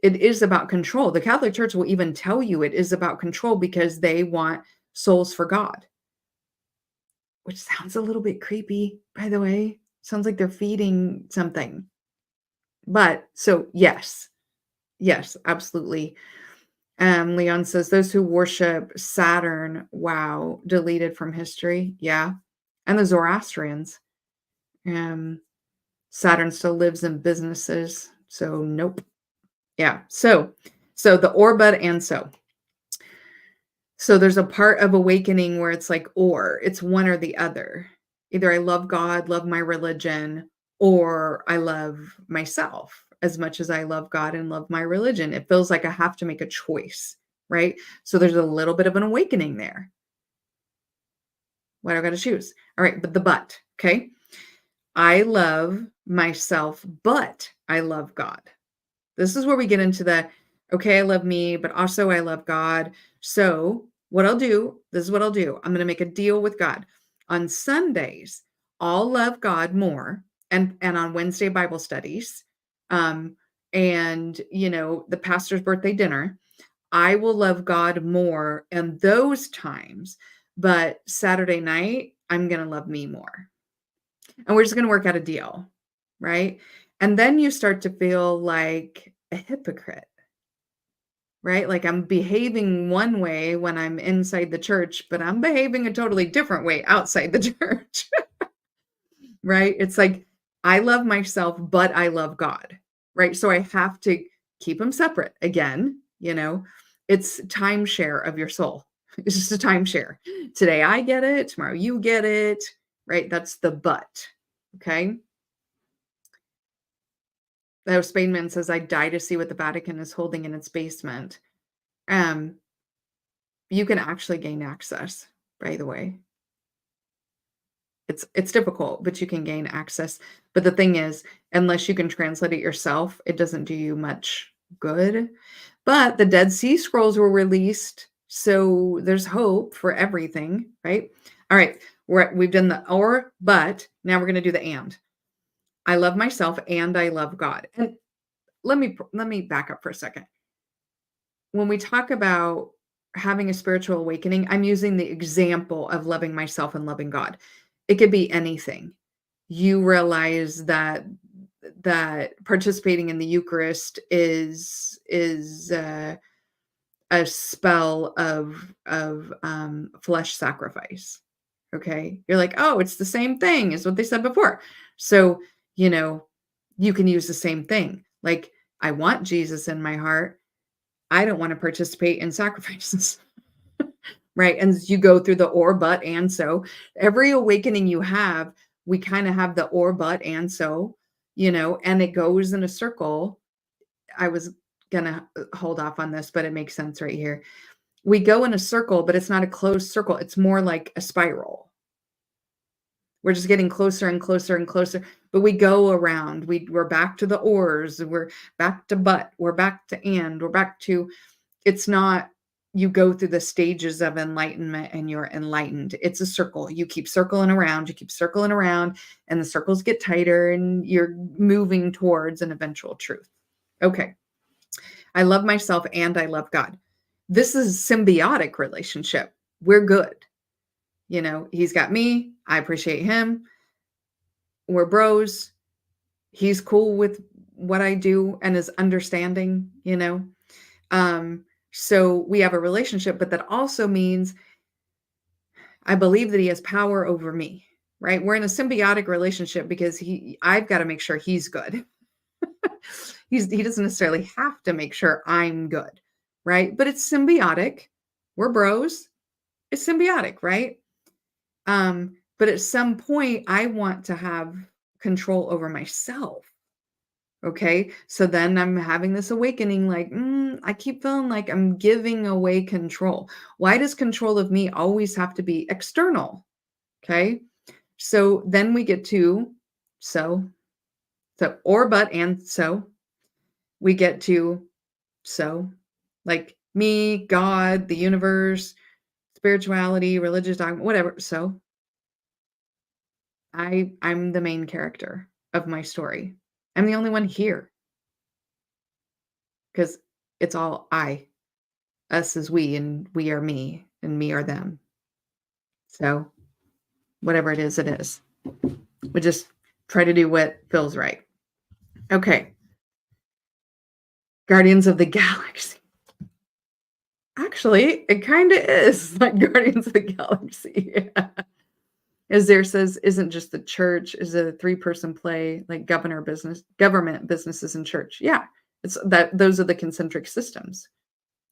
it is about control. The Catholic Church will even tell you it is about control because they want souls for God, which sounds a little bit creepy, by the way. Sounds like they're feeding something. But so yes, absolutely. Leon says those who worship Saturn, wow, deleted from history. Yeah. And the Zoroastrians. Saturn still lives in businesses. So nope. Yeah. So the or, but, and so. So there's a part of awakening where it's like, or it's one or the other. Either I love God, love my religion, or I love myself as much as I love God and love my religion. It feels like I have to make a choice, right? So there's a little bit of an awakening there. What do I got to choose? All right, but the but, okay? I love myself, but I love God. This is where we get into okay, I love me, but also I love God. So this is what I'll do. I'm going to make a deal with God. On Sundays, I'll love God more. And on Wednesday Bible studies, and the pastor's birthday dinner, I will love God more in those times. But Saturday night, I'm going to love me more. And we're just going to work out a deal, right? And then you start to feel like a hypocrite, right? Like I'm behaving one way when I'm inside the church, but I'm behaving a totally different way outside the church, right? It's like I love myself, but I love God, right? So I have to keep them separate again, it's timeshare of your soul. It's just a timeshare. Today I get it, tomorrow you get it, right? That's the but. Okay. though Spademan says, "I die to see what the Vatican is holding in its basement." Um, you can actually gain access, by the way. It's difficult, but you can gain access. But the thing is, unless you can translate it yourself, it doesn't do you much good. But the Dead Sea Scrolls were released, so there's hope for everything, right? All right, we've done the or, but now we're going to do the and. I love myself and I love God. And let me back up for a second. When we talk about having a spiritual awakening, I'm using the example of loving myself and loving God. It could be anything. You realize that participating in the Eucharist is a spell of flesh sacrifice. Okay, you're like, oh, it's the same thing as what they said before. So you know, you can use the same thing. Like, I want Jesus in my heart. I don't want to participate in sacrifices. Right. And you go through the or, but, and so every awakening you have, we kind of have the or, but, and so, and it goes in a circle. I was going to hold off on this, but it makes sense right here. We go in a circle, but it's not a closed circle. It's more like a spiral. We're just getting closer and closer and closer, but we go around. We're back to the ors. We're back to but. We're back to and. We're back to. It's not. You go through the stages of enlightenment and you're enlightened. It's a circle. You keep circling around. You keep circling around, and the circles get tighter, and you're moving towards an eventual truth. Okay. I love myself and I love God. This is a symbiotic relationship. We're good. He's got me. I appreciate him. We're bros. He's cool with what I do and is understanding, So we have a relationship, but that also means I believe that he has power over me, right? We're in a symbiotic relationship because I've got to make sure he's good. He doesn't necessarily have to make sure I'm good, right? But it's symbiotic. We're bros. It's symbiotic, right? But at some point, I want to have control over myself. Okay. So then I'm having this awakening, like, I keep feeling like I'm giving away control. Why does control of me always have to be external? Okay. So then we get to so, or but, and so we get to so, like me, God, the universe, spirituality, religious dogma, whatever. So I'm the main character of my story. I'm the only one here because it's all I. Us is we, and we are me, and me are them. So whatever it is, it is. We just try to do what feels right. Okay. Guardians of the Galaxy. Actually, it kind of is like Guardians of the Galaxy. As there says, isn't just the church, is a 3-person play, like government, businesses, and church. Yeah, it's that those are the concentric systems,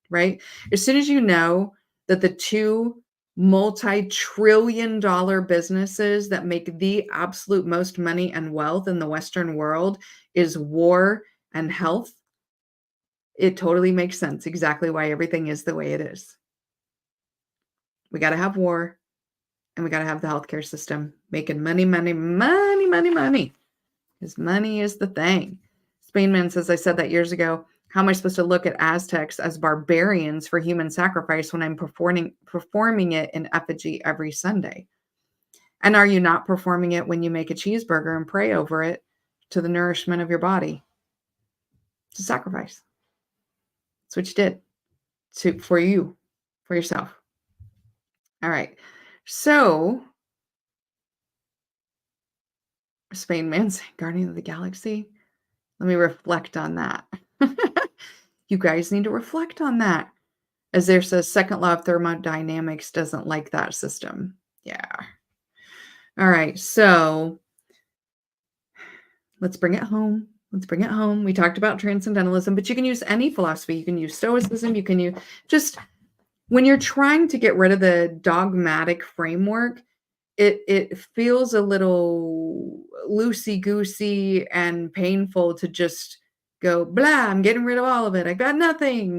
right? As soon as you know that the two multi-trillion-dollar businesses that make the absolute most money and wealth in the Western world is war and health, it totally makes sense exactly why everything is the way it is. We got to have war. And we got to have the healthcare system making money, money, money, money, money. Because money is the thing. Spainman says, I said that years ago. How am I supposed to look at Aztecs as barbarians for human sacrifice when I'm performing it in effigy every Sunday? And are you not performing it when you make a cheeseburger and pray over it to the nourishment of your body? It's a sacrifice. That's what you did for yourself. All right. So Spain Man's Guardian of the Galaxy. Let me reflect on that. You guys need to reflect on that. As there says, second law of thermodynamics doesn't like that system. Yeah. All right. So let's bring it home. Let's bring it home. We talked about transcendentalism, but you can use any philosophy. You can use Stoicism. You can use just when you're trying to get rid of the dogmatic framework, it feels a little loosey-goosey and painful to just go, blah, I'm getting rid of all of it. I got nothing,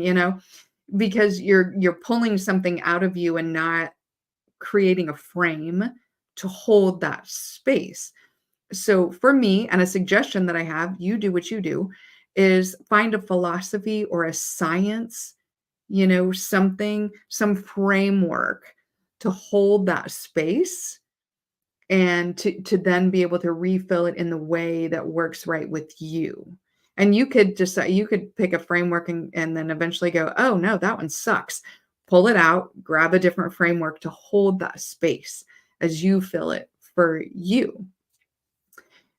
because you're pulling something out of you and not creating a frame to hold that space. So for me, and a suggestion that I have, you do what you do, is find a philosophy or a science, some framework to hold that space and to then be able to refill it in the way that works right with you. And you could decide, you could pick a framework and then eventually go, oh no, that one sucks. Pull it out, grab a different framework to hold that space as you fill it for you.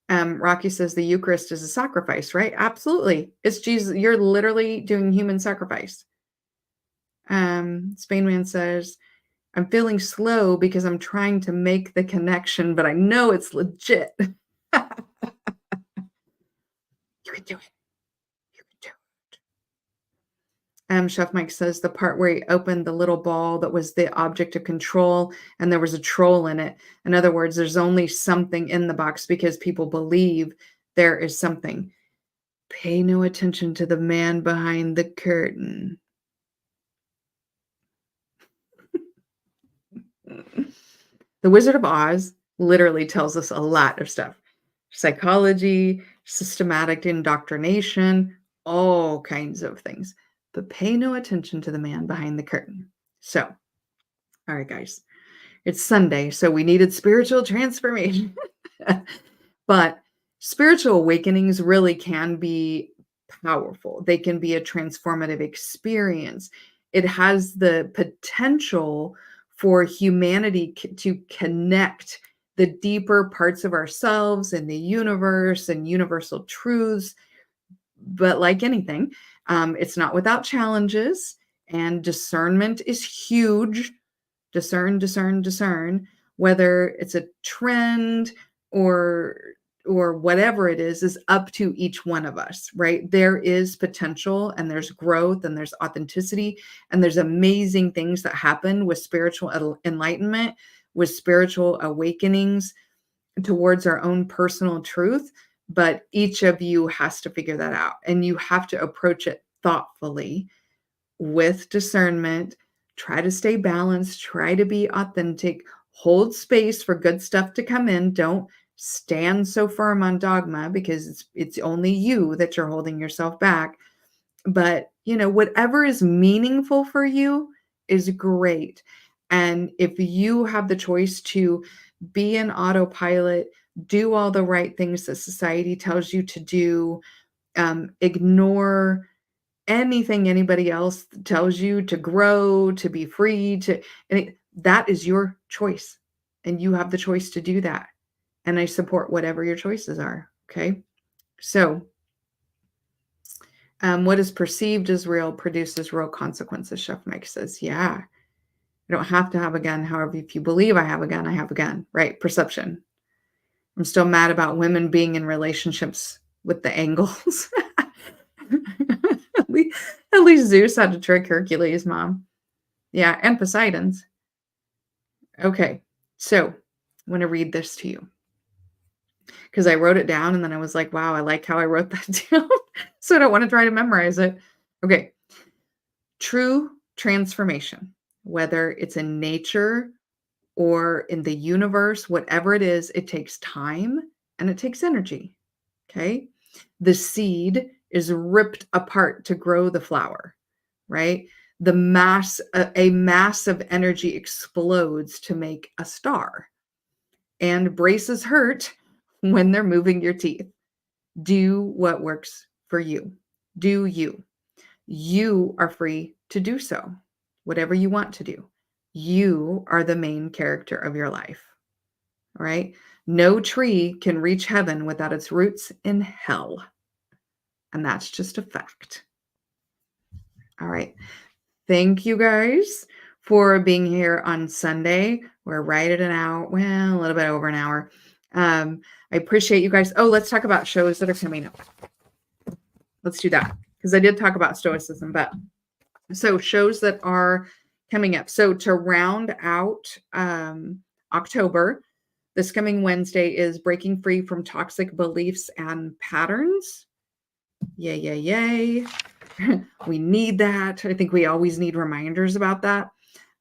Rocky says the Eucharist is a sacrifice, right? Absolutely. It's Jesus. You're literally doing human sacrifice. Spainman says, I'm feeling slow because I'm trying to make the connection, but I know it's legit. You can do it. You can do it. Chef Mike says the part where he opened the little ball that was the object of control and there was a troll in it. In other words, there's only something in the box because people believe there is something. Pay no attention to the man behind the curtain. The Wizard of Oz literally tells us a lot of stuff. Psychology, systematic indoctrination, all kinds of things. But pay no attention to the man behind the curtain. So, all right, guys, it's Sunday, so we needed spiritual transformation. But spiritual awakenings really can be powerful. They can be a transformative experience. It has the potential for humanity to connect the deeper parts of ourselves and the universe and universal truths. But like anything, it's not without challenges, and discernment is huge. Discern, whether it's a trend or whatever it is up to each one of us, right? There is potential and there's growth and there's authenticity and there's amazing things that happen with spiritual enlightenment, with spiritual awakenings towards our own personal truth. But each of you has to figure that out, and you have to approach it thoughtfully with discernment. Try to stay balanced, try to be authentic, hold space for good stuff to come in. Don't stand so firm on dogma because it's only you that you're holding yourself back. But, whatever is meaningful for you is great. And if you have the choice to be an autopilot, do all the right things that society tells you to do, ignore anything anybody else tells you to grow, to be free, that is your choice. And you have the choice to do that. And I support whatever your choices are. Okay. So, what is perceived as real produces real consequences, Chef Mike says. Yeah. I don't have to have a gun. However, if you believe I have a gun, I have a gun, right? Perception. I'm still mad about women being in relationships with the angles. At least Zeus had to trick Hercules, Mom. Yeah, and Poseidon's. Okay, so I'm going to read this to you because I wrote it down and then I was like, wow, I like how I wrote that down. So I don't want to try to memorize it. Okay. True transformation, whether it's in nature or in the universe, whatever it is, it takes time and it takes energy. Okay. The seed is ripped apart to grow the flower, right? A mass of energy explodes to make a star, and braces hurt when they're moving your teeth. Do what works for you. Do you. You are free to do so, whatever you want to do. You are the main character of your life, all right? No tree can reach heaven without its roots in hell. And that's just a fact. All right. Thank you guys for being here on Sunday. We're right at an hour, well, a little bit over an hour. I appreciate you guys. Oh, let's talk about shows that are coming up. Let's do that because I did talk about Stoicism, but so shows that are coming up. So to round out October, this coming Wednesday is Breaking Free from Toxic Beliefs and Patterns. Yay, yay, yay. We need that. I think we always need reminders about that.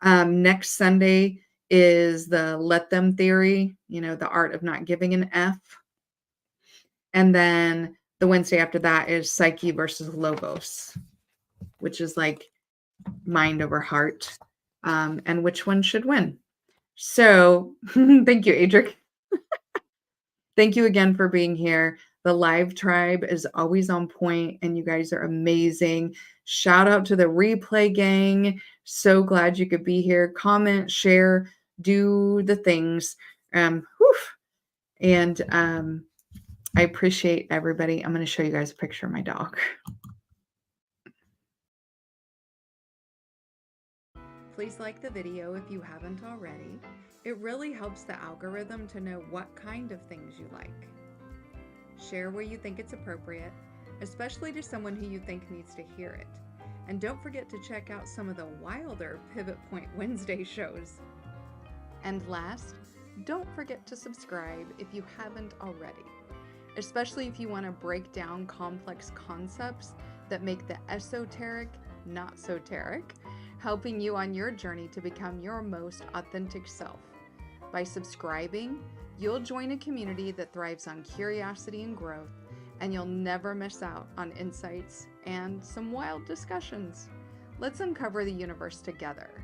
Next Sunday is the let them theory, the art of not giving an F. And then the Wednesday after that is psyche versus logos, which is like mind over heart, and which one should win. So thank you, Adric. Thank you again for being here. The live tribe is always on point, and you guys are amazing. Shout out to the replay gang. So glad you could be here. Comment, share, do the things. And I appreciate everybody. I'm going to show you guys a picture of my dog. Please like the video if you haven't already. It really helps the algorithm to know what kind of things you like. Share where you think it's appropriate, especially to someone who you think needs to hear it. And don't forget to check out some of the wilder Pivot Point Wednesday shows. And last, don't forget to subscribe if you haven't already, especially if you want to break down complex concepts that make the esoteric not so teric, helping you on your journey to become your most authentic self. By subscribing, you'll join a community that thrives on curiosity and growth, and you'll never miss out on insights and some wild discussions. Let's uncover the universe together.